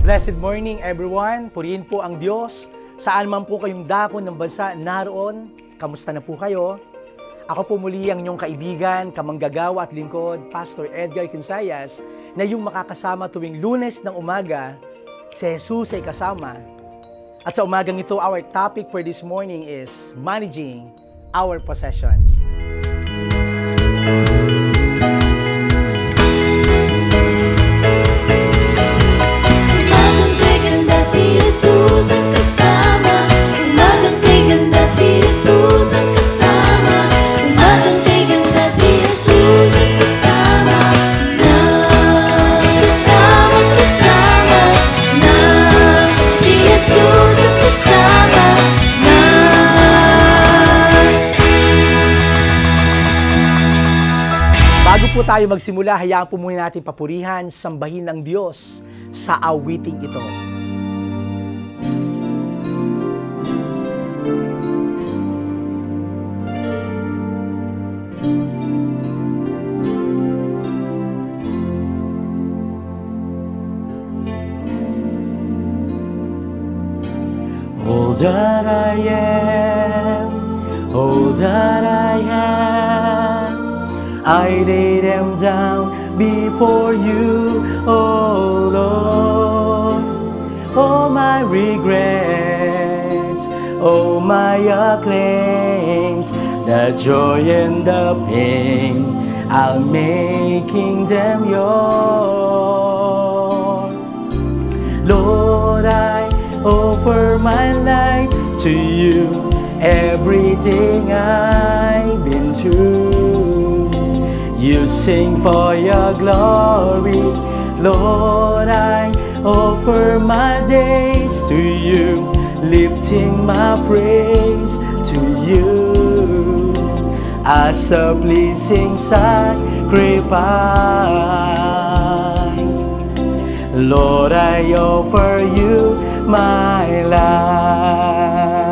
Blessed morning everyone. Purihin po ang Diyos. Saan man po kayong dako ng bansa naroon, kamusta na po kayo? Ako po muli ang inyong kaibigan, kamanggagawa at lingkod, Pastor Edgar Quinsayas, na yung makakasama tuwing Lunes ng umaga, si Jesus ay kasama. At sa umagang ito, our topic for this morning is managing our possessions. Si Jesus ang kasama, umagang kay ganda si Jesus ang kasama, umagang kay ganda si Jesus ang kasama, kasama na, si Jesus ang kasama na. Bago po tayo magsimula, hayaan po muna natin papurihan, sambahin ang Diyos sa awiting ito. All that I am, all that I have, I lay them down before you, oh Lord. All my regrets, all my acclaims, the joy and the pain, I'll making them yours. Lord, I offer my life to you, everything I've been through. You sing for your glory, Lord, I offer my days to you, lifting my praise to you as a pleasing sacrifice. Lord, I offer you my life.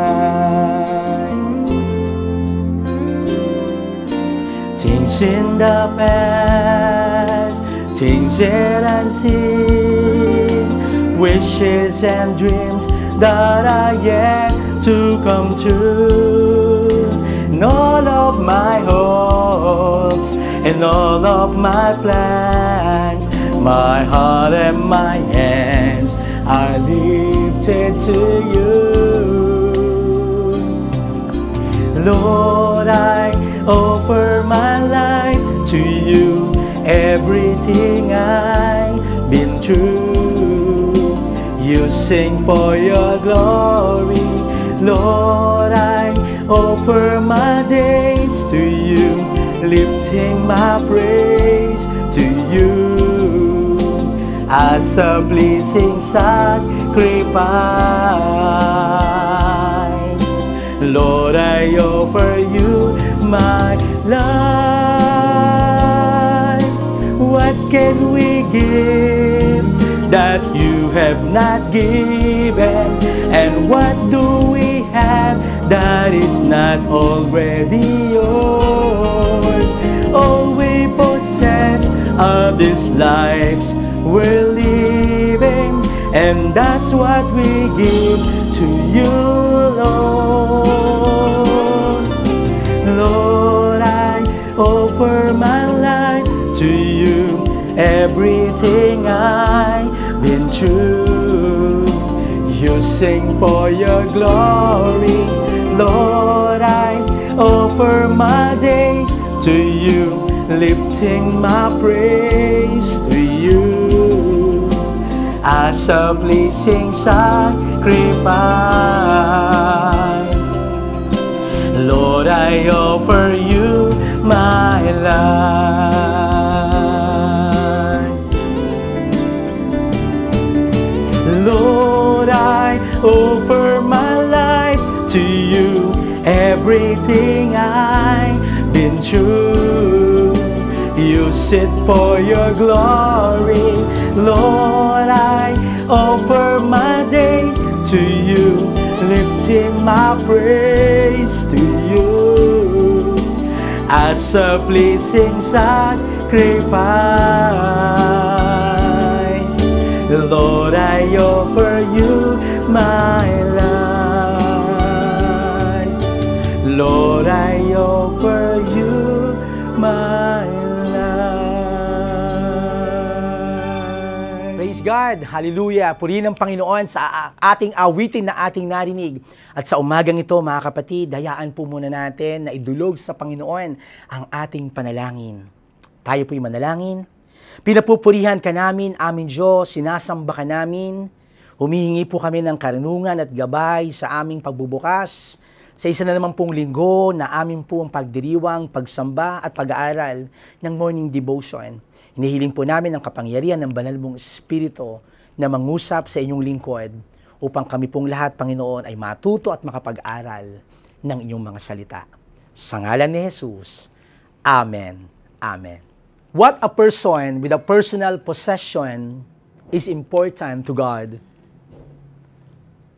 Things in the past, things yet unseen, wishes and dreams that are yet to come true, and all of my hopes and all of my plans, my heart and my hands are lifted to you. Lord, I offer my life to you, everything I've been through. You sing for your glory, Lord, I offer my days to you, lifting my praise to you as a pleasing sacrifice. Lord, I offer you my life. What can we give that you have not given? And what do we have that is not already yours? All we possess are these lives we're living, and that's what we give to you, Lord. Lord, I offer my life to you, everything I've been through. You sing for your glory, Lord, I offer my days to you, lifting my praise to you as a pleasing sacrifice. Lord, I offer you my life. Lord, I offer my life to you, everything I've been through. You sit for your glory, Lord, I offer my days to you, lifting my praise to you as a pleasing sacrifice. Lord, I offer you my life. Lord, I offer you my life. Praise God! Hallelujah! Purihin ang Panginoon sa ating awitin na ating narinig. At sa umagang ito, mga kapatid, hayaan po muna natin na idulog sa Panginoon ang ating panalangin. Tayo po'y manalangin. Pinapupurihan ka namin, aming Diyos, sinasamba ka namin. Humihingi po kami ng karunungan at gabay sa aming pagbubukas sa isa na naman pong linggo na amin po ang pagdiriwang, pagsamba at pag-aaral ng morning devotion. Hinihiling po namin ang kapangyarihan ng banal mong Espiritu na mangusap sa inyong lingkod upang kami pong lahat, Panginoon, ay matuto at makapag-aral ng inyong mga salita. Sa ngalan ni Jesus, Amen. Amen. What a person with a personal possession is important to God.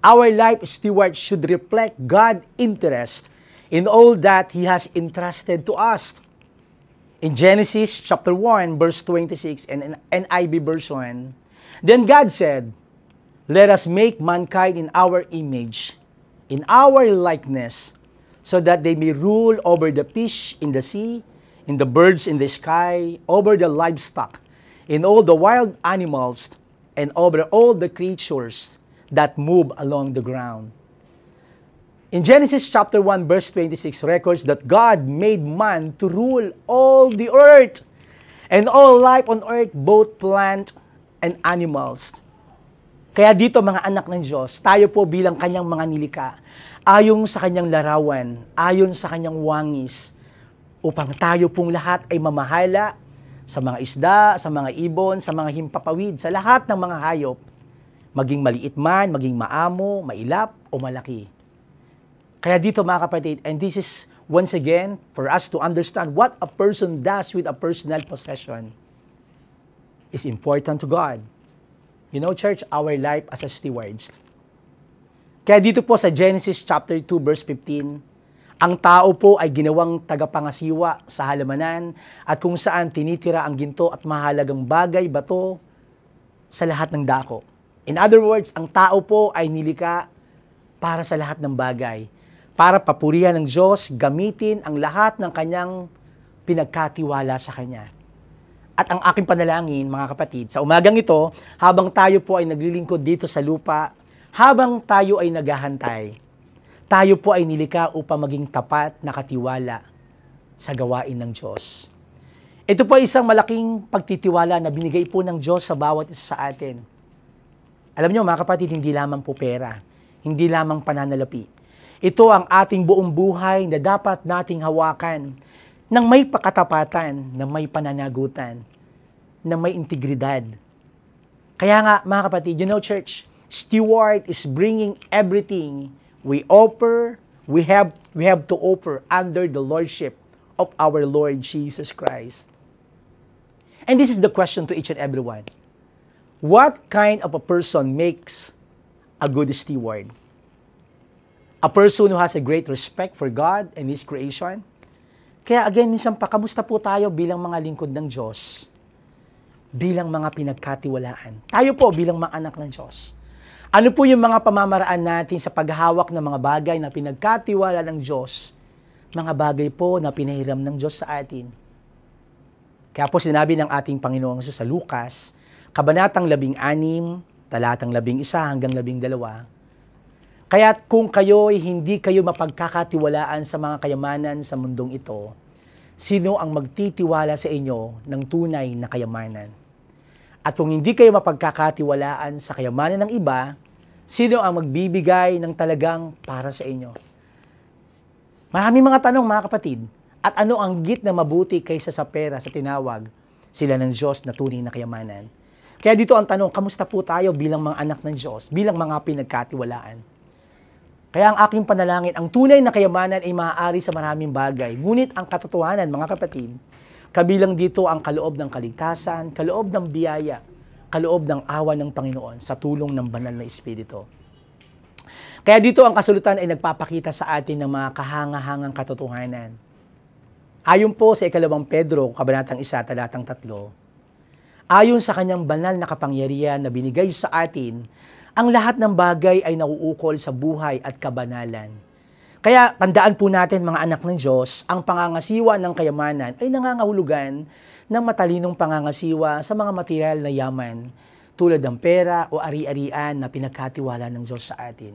Our life steward should reflect God's interest in all that He has entrusted to us. In Genesis chapter 1, verse 26 and NIV version, then God said, "Let us make mankind in our image, in our likeness, so that they may rule over the fish in the sea, in the birds in the sky, over the livestock, in all the wild animals, and over all the creatures that move along the ground." In Genesis chapter 1 verse 26 records that God made man to rule all the earth and all life on earth, both plant and animals. Kaya dito mga anak ng Diyos, tayo po bilang kanyang mga nilikha, ayon sa kanyang larawan, ayon sa kanyang wangis, upang tayo pong lahat ay mamahala sa mga isda, sa mga ibon, sa mga himpapawid, sa lahat ng mga hayop, maging maliit man, maging maamo, mailap, o malaki. Kaya dito mga kapatid, and this is once again for us to understand what a person does with a personal possession is important to God. You know, church, our life as a stewards. Kaya dito po sa Genesis chapter 2 verse 15, ang tao po ay ginawang tagapangasiwa sa halamanan at kung saan tinitira ang ginto at mahalagang bagay, bato sa lahat ng dako. In other words, ang tao po ay nilikha para sa lahat ng bagay, para papurihan ng Diyos, gamitin ang lahat ng kanyang pinagkatiwala sa Kanya. At ang aking panalangin, mga kapatid, sa umagang ito, habang tayo po ay naglilingkod dito sa lupa, habang tayo ay naghahantay, tayo po ay nilikha upang maging tapat na katiwala sa gawain ng Diyos. Ito po ay isang malaking pagtitiwala na binigay po ng Diyos sa bawat isa sa atin. Alam niyo mga kapatid, hindi lamang po pera, hindi lamang pananalapi. Ito ang ating buong buhay na dapat nating hawakan ng may pakatapatan, na may pananagutan, na may integridad. Kaya nga mga kapatid, you know church, steward is bringing everything we offer, we have to offer under the lordship of our Lord Jesus Christ. And this is the question to each and every one. What kind of a person makes a good steward? A person who has a great respect for God and His creation? Kaya again, minsan pa, kamusta po tayo bilang mga lingkod ng Diyos? Bilang mga pinagkatiwalaan. Tayo po bilang mga anak ng Diyos. Ano po yung mga pamamaraan natin sa paghawak ng mga bagay na pinagkatiwala ng Diyos? Mga bagay po na pinahiram ng Diyos sa atin. Kaya po sinabi ng ating Panginoong Jesus sa Lucas, Kabanatang 16, talatang 11 hanggang 12, kaya kung kayo'y hindi kayo mapagkakatiwalaan sa mga kayamanan sa mundong ito, sino ang magtitiwala sa inyo ng tunay na kayamanan? At kung hindi kayo mapagkakatiwalaan sa kayamanan ng iba, sino ang magbibigay ng talagang para sa inyo? Maraming mga tanong mga kapatid. At ano ang git na mabuti kaysa sa pera sa tinawag sila ng Diyos na tunay na kayamanan? Kaya dito ang tanong, kamusta po tayo bilang mga anak ng Diyos, bilang mga pinagkatiwalaan? Kaya ang aking panalangin, ang tunay na kayamanan ay maaari sa maraming bagay. Ngunit ang katotohanan, mga kapatid, kabilang dito ang kaloob ng kaligtasan, kaloob ng biyaya, kaloob ng awa ng Panginoon sa tulong ng banal na Espiritu. Kaya dito ang kasulatan ay nagpapakita sa atin ng mga kahangahangang katotohanan. Ayon po sa 2 Pedro, Kabanatang 1, talatang 3, Ayon sa kanyang banal na kapangyarihan na binigay sa atin, ang lahat ng bagay ay nauukol sa buhay at kabanalan. Kaya tandaan po natin mga anak ng Diyos, ang pangangasiwa ng kayamanan ay nangangahulugan ng matalinong pangangasiwa sa mga material na yaman tulad ng pera o ari-arian na pinagkatiwala ng Diyos sa atin.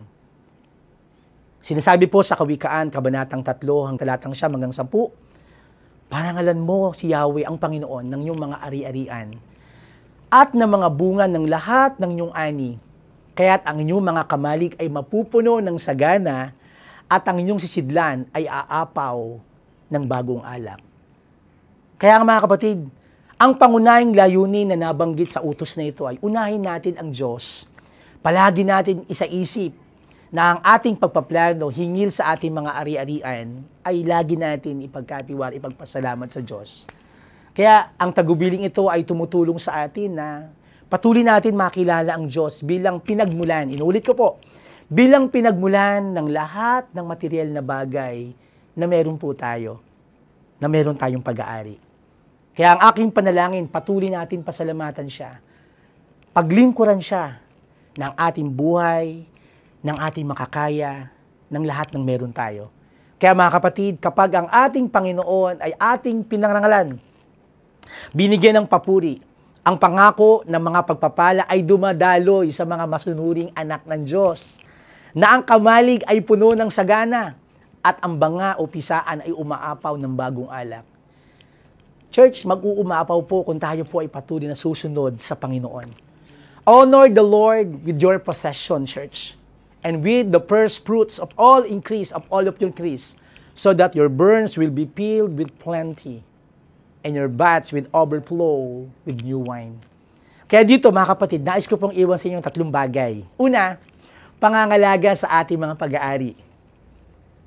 Sinasabi po sa Kawikaan, Kabanatang 3, talatang 9 hanggang 10, parangalan mo si Yahweh ang Panginoon ng iyong mga ari-arian at ng mga bunga ng lahat ng iyong ani, kaya't ang inyong mga kamalig ay mapupuno ng sagana at ang inyong sisidlan ay aapaw ng bagong alak. Kaya mga kapatid, ang pangunahing layunin na nabanggit sa utos na ito ay unahin natin ang Diyos. Palagi natin isaisip na ang ating pagpaplano hingil sa ating mga ari-arian ay lagi natin ipagkatiwala, ipagpasalamat sa Diyos. Kaya ang tagubiling ito ay tumutulong sa atin na patuloy natin makilala ang Diyos bilang pinagmulan. Inulit ko po, bilang pinagmulan ng lahat ng material na bagay na meron po tayo, na meron tayong pag-aari. Kaya ang aking panalangin, patuloy natin pasalamatan siya. Paglingkuran siya ng ating buhay, ng ating makakaya, ng lahat ng meron tayo. Kaya mga kapatid, kapag ang ating Panginoon ay ating pinangalan, binigyan ng papuri, ang pangako ng mga pagpapala ay dumadaloy sa mga masunuring anak ng Diyos, na ang kamalig ay puno ng sagana at ang banga o pisaan ay umaapaw ng bagong alak. Church, mag-uumapaw po kung tayo po ay patuloy na susunod sa Panginoon. Honor the Lord with your possession, church, and with the first fruits of all increase, of all of your increase, so that your barns will be filled with plenty, and your vats with overflow with new wine. Kaya dito, mga kapatid, nais ko pong iwan sa inyo 3 bagay. Una, pangangalaga sa ating mga pag-aari.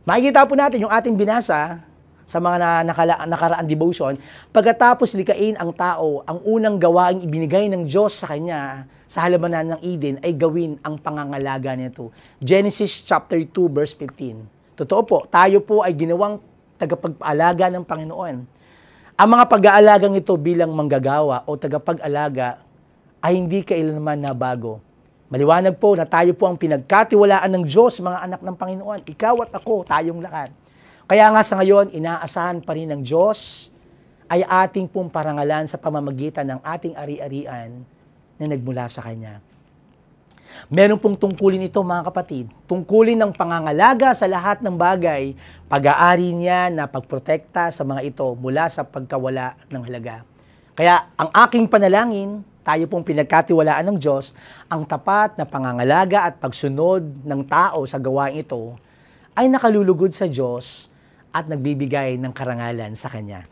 Makikita po natin yung ating binasa sa mga nakaraang devotion, pagkatapos likain ang tao, ang unang gawaing ibinigay ng Diyos sa kanya sa halamanan ng Eden ay gawin ang pangangalaga nito. Genesis chapter 2 verse 15. Totoo po, tayo po ay ginawang tagapag-alaga ng Panginoon. Ang mga pag-aalagang ito bilang manggagawa o tagapag-alaga ay hindi kailanman nabago. Maliwanag po na tayo po ang pinagkatiwalaan ng Diyos, mga anak ng Panginoon. Ikaw at ako, tayong lahat. Kaya nga sa ngayon, inaasahan pa rin ng Diyos ay ating pong parangalan sa pamamagitan ng ating ari-arian na nagmula sa Kanya. Meron pong tungkulin ito, mga kapatid. Tungkulin ng pangangalaga sa lahat ng bagay, pag-aari niya na pagprotekta sa mga ito mula sa pagkawala ng halaga. Kaya ang aking panalangin, tayo pong pinagkatiwalaan ng Diyos, ang tapat na pangangalaga at pagsunod ng tao sa gawain ito ay nakalulugod sa Diyos at nagbibigay ng karangalan sa Kanya.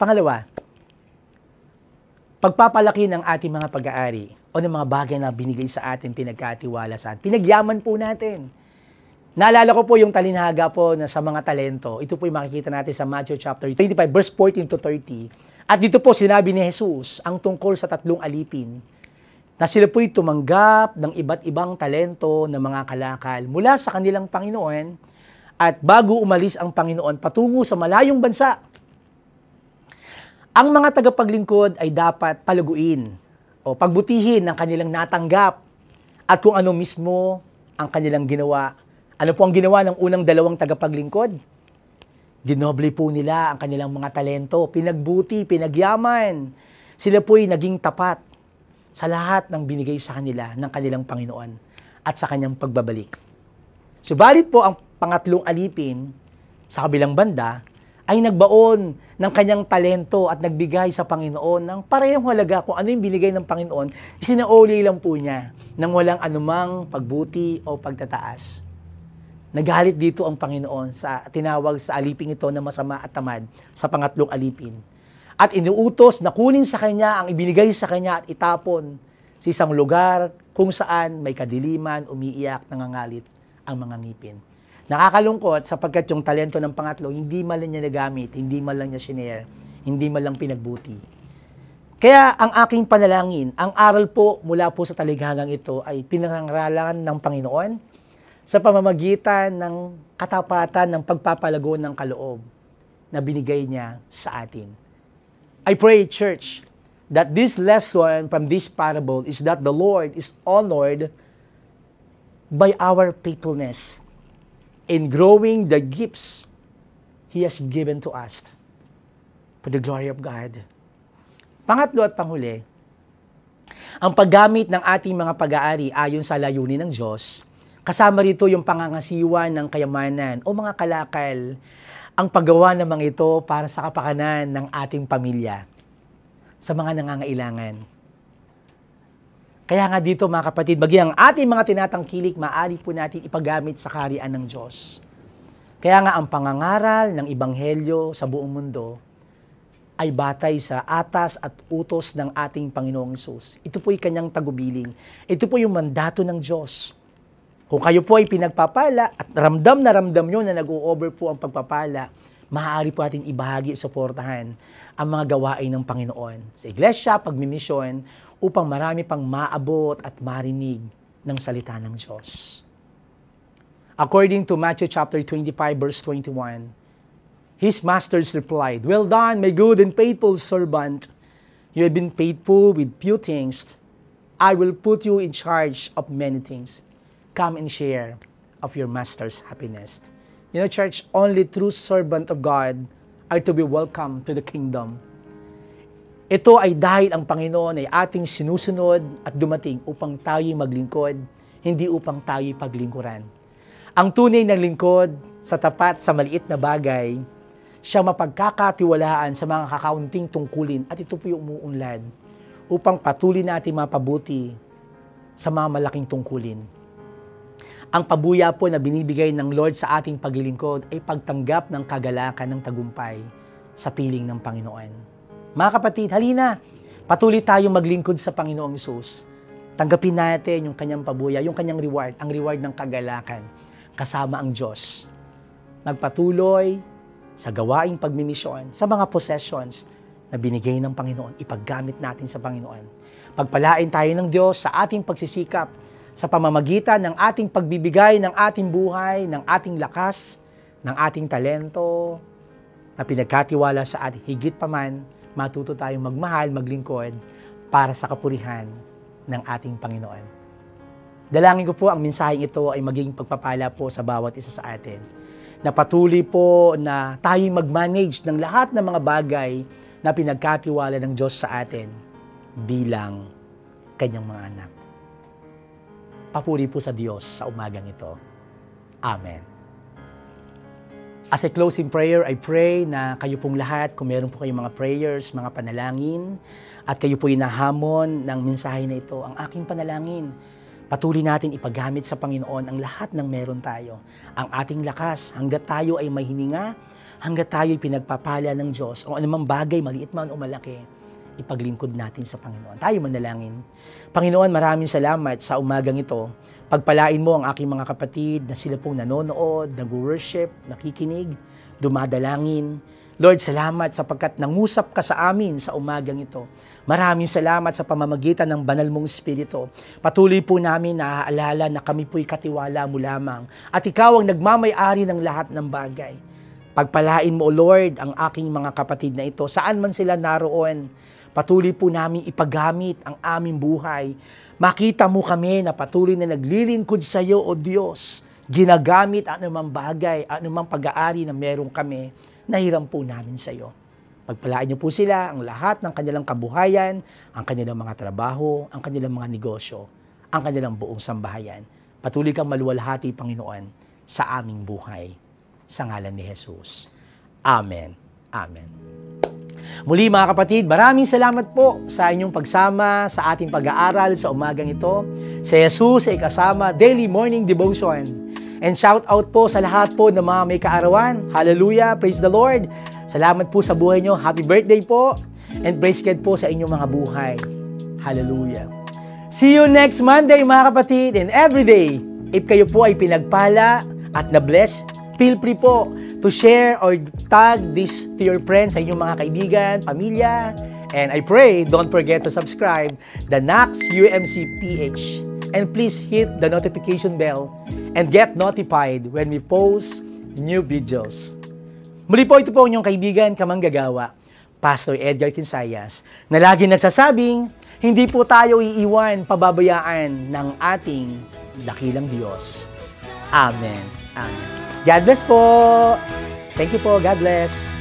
Pangalawa, pagpapalaki ng ating mga pag-aari o ng mga bagay na binigay sa atin, pinagkatiwala sa atin. Pinagyaman po natin. Naalala ko po yung talinhaga po na sa mga talento. Ito po yung makikita natin sa Matthew chapter 25, verse 14 to 30. At dito po sinabi ni Jesus ang tungkol sa 3 alipin na sila po'y tumanggap ng iba't ibang talento ng mga kalakal mula sa kanilang Panginoon at bago umalis ang Panginoon patungo sa malayong bansa, ang mga tagapaglingkod ay dapat palaguin o pagbutihin ng kanilang natanggap at kung ano mismo ang kanilang ginawa. Ano po ang ginawa ng unang 2 tagapaglingkod? Dinoble po nila ang kanilang mga talento, pinagbuti, pinagyaman. Sila po'y naging tapat sa lahat ng binigay sa kanila ng kanilang Panginoon at sa kanyang pagbabalik. Subalit po ang pangatlong alipin sa kabilang banda ay nagbaon ng kanyang talento at nagbigay sa Panginoon ng parehong halaga kung ano yung binigay ng Panginoon, isinauli lang po niya nang walang anumang pagbuti o pagtataas. Nagalit dito ang Panginoon sa tinawag sa aliping ito na masama at tamad sa pangatlong alipin. At inuutos na kunin sa kanya ang ibinigay sa kanya at itapon sa isang lugar kung saan may kadiliman, umiiyak, nangangalit ang mga ngipin. Nakakalungkot sapagkat yung talento ng pangatlo, hindi man lang niya nagamit, hindi man lang niya shinare, hindi man lang pinagbuti. Kaya ang aking panalangin, ang aral po mula po sa talighagang ito ay pinangaralan ng Panginoon sa pamamagitan ng katapatan ng pagpapalago ng kaloob na binigay niya sa atin. I pray, church, that this lesson from this parable is that the Lord is honored by our faithfulness in growing the gifts He has given to us for the glory of God. Pangatlo at panghuli, ang paggamit ng ating mga pag-aari ayon sa layunin ng Diyos, kasama rito yung pangangasiwa ng kayamanan o mga kalakal, ang paggawa ng mga ito para sa kapakanan ng ating pamilya, sa mga nangangailangan. Kaya nga dito mga kapatid, bagay ang ating mga tinatangkilik, maaari po natin ipagamit sa kaharian ng Diyos. Kaya nga ang pangangaral ng Ebanghelyo sa buong mundo ay batay sa atas at utos ng ating Panginoong Hesus. Ito po ay kanyang tagubilin. Ito po yung mandato ng Diyos. Kung kayo po ay pinagpapala at ramdam na ramdam nyo na nag-o-over po ang pagpapala, maaari po natin ibahagi, suportahan ang mga gawain ng Panginoon sa iglesia, pagmimisyon, upang marami pang maabot at marinig ng salita ng Diyos. According to Matthew chapter 25, verse 21, his masters replied, "Well done, my good and faithful servant. You have been faithful with few things. I will put you in charge of many things. Come and share of your master's happiness." You know, church, only true servant of God are to be welcome to the kingdom. Ito ay dahil ang Panginoon ay ating sinusunod at dumating upang tayo'y maglingkod, hindi upang tayo'y paglingkuran. Ang tunay na lingkod sa tapat sa maliit na bagay, siya mapagkakatiwalaan sa mga kakaunting tungkulin at ito po yung umuunlad upang patuloy natin mapabuti sa mga malaking tungkulin. Ang pabuya po na binibigay ng Lord sa ating paglilingkod ay pagtanggap ng kagalakan ng tagumpay sa piling ng Panginoon. Mga kapatid, halina, patuloy tayong maglingkod sa Panginoong Hesus. Tanggapin natin yung kanyang pabuya, yung kanyang reward, ang reward ng kagalakan kasama ang Diyos. Magpatuloy sa gawaing pagmimisyon, sa mga possessions na binigay ng Panginoon, ipaggamit natin sa Panginoon. Pagpalain tayo ng Diyos sa ating pagsisikap, sa pamamagitan ng ating pagbibigay ng ating buhay, ng ating lakas, ng ating talento, na pinagkatiwala sa ating higit pa man, matuto tayong magmahal, maglingkod, para sa kapurihan ng ating Panginoon. Dalangin ko po ang mensaheng ito ay maging pagpapala po sa bawat isa sa atin, na patuloy po na tayong mag-manage ng lahat ng mga bagay na pinagkatiwala ng Diyos sa atin bilang kanyang mga anak. Papuri po sa Diyos sa umagang ito. Amen. As a closing prayer, I pray na kayo pong lahat, kung meron po kayong mga prayers, mga panalangin, at kayo po inahamon ng mensahe na ito, ang aking panalangin, patuloy natin ipagamit sa Panginoon ang lahat ng meron tayo. Ang ating lakas, hanggat tayo ay may hininga, hanggat tayo ay pinagpapala ng Diyos, o anumang bagay, maliit man o malaki, ipaglingkod natin sa Panginoon. Tayo manalangin. Panginoon, maraming salamat sa umagang ito. Pagpalain mo ang aking mga kapatid na sila pong nanonood, nag-worship, nakikinig, dumadalangin. Lord, salamat sapagkat nangusap ka sa amin sa umagang ito. Maraming salamat sa pamamagitan ng banal mong Espiritu. Patuloy po namin na naaalala na kami po'y katiwala mo lamang at ikaw ang nagmamay-ari ng lahat ng bagay. Pagpalain mo, O Lord, ang aking mga kapatid na ito, saan man sila naroon. Patuloy po namin ipagamit ang aming buhay. Makita mo kami na patuloy na naglilingkod sa iyo, O Diyos. Ginagamit anumang bagay, anumang pag-aari na meron kami, nahiram po namin sa iyo. Pagpalain niyo po sila, ang lahat ng kanilang kabuhayan, ang kanilang mga trabaho, ang kanilang mga negosyo, ang kanilang buong sambahayan. Patuloy kang maluwalhati, Panginoon, sa aming buhay. Sa ngalan ni Jesus. Amen. Amen. Muli mga kapatid, maraming salamat po sa inyong pagsama sa ating pag-aaral sa umagang ito. Si Jesus ay kasama Daily Morning Devotion. And shout out po sa lahat po ng mga may kaarawan. Hallelujah! Praise the Lord! Salamat po sa buhay nyo. Happy birthday po! And praise God po sa inyong mga buhay. Hallelujah! See you next Monday mga kapatid and every day. If kayo po ay pinagpala at na-bless, feel free po to share or tag this to your friends, sa inyong mga kaibigan, pamilya. And I pray, don't forget to subscribe the Nax UMC PH. And please hit the notification bell and get notified when we post new videos. Muli po, ito po inyong kaibigan, Kamanggagawa. Pastor Edgar Quinsayas, na lagi nagsasabing, hindi po tayo iiwan, pababayaan ng ating dakilang Diyos. Amen. Amen. God bless po. Thank you po. God bless.